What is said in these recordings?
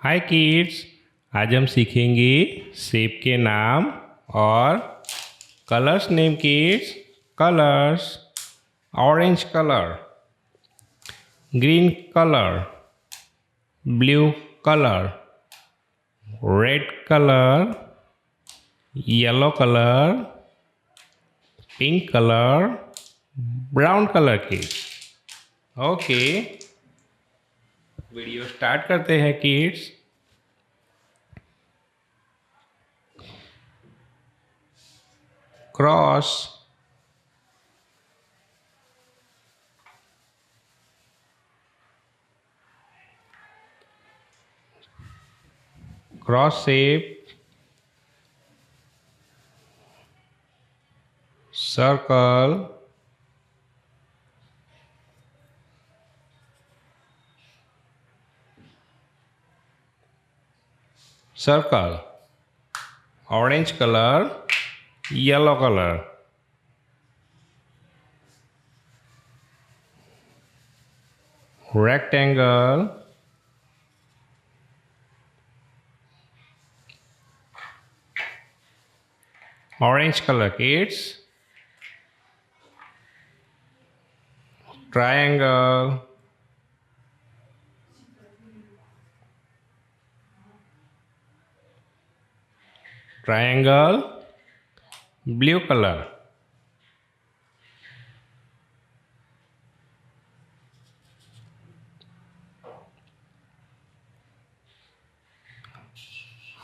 हाय kids, आज हम सीखेंगे शेप के नाम और colours name kids. Colours, orange colour, green colour, blue colour, red colour, yellow colour, pink colour, brown colour kids. Okay, video start करते हैं kids. Cross, cross shape, circle, circle, orange colour, yellow colour, rectangle, orange color kids, triangle, triangle, blue color,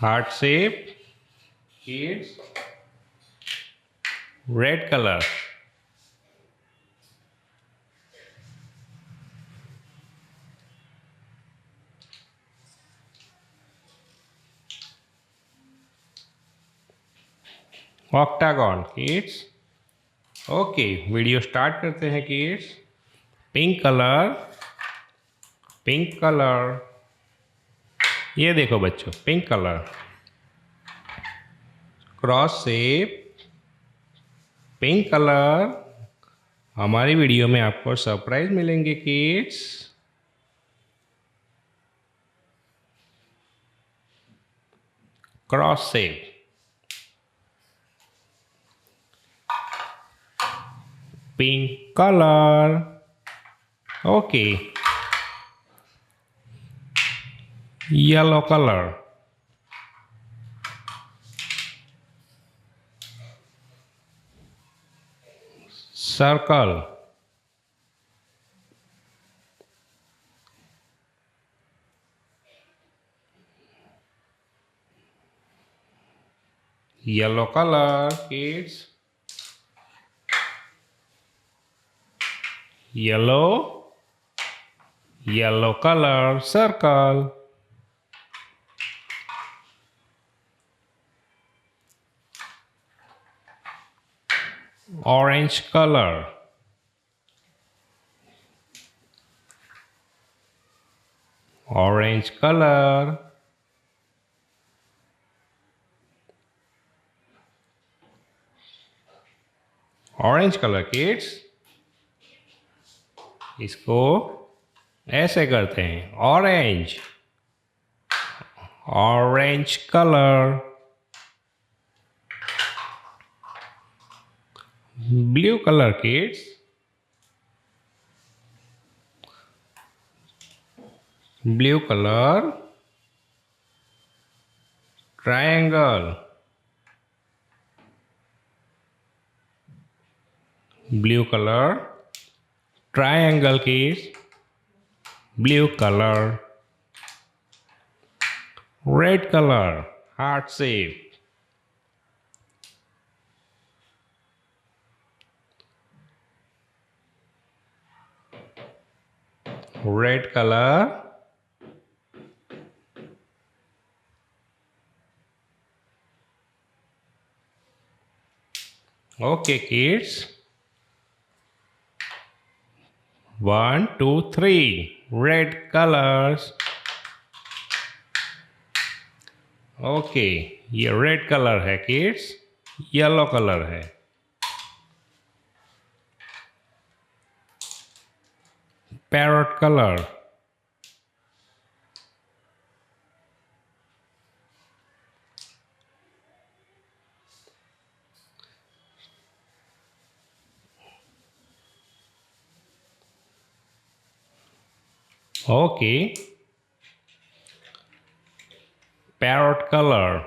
heart shape kids, red color, octagon kids। Okay, video start करते हैं kids. Pink colour, pink colour, ये देखो बच्चों, pink colour. Cross shape, pink colour. हमारी video में आपको surprise मिलेंगे kids. Cross shape, pink colour. Okay, yellow colour, circle, yellow colour kids, yellow, yellow colour, circle, orange color, orange color, orange color kids। इसको ऐसे करते हैं, orange, orange colour, blue colour kids, blue colour, triangle, blue colour, triangle kids, blue colour, red colour, heart shape, red color, okay kids, 1 2 3 red colors। Okay, ये red colour है kids, yellow colour है, parrot colour, Okay. Parrot color.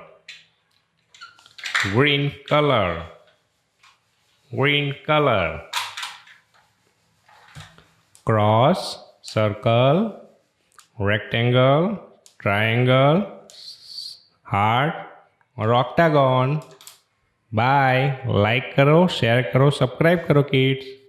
Green color. Green color. Cross, circle, rectangle, triangle, heart और octagon. Bye. Like करो, share करो, subscribe करो kids.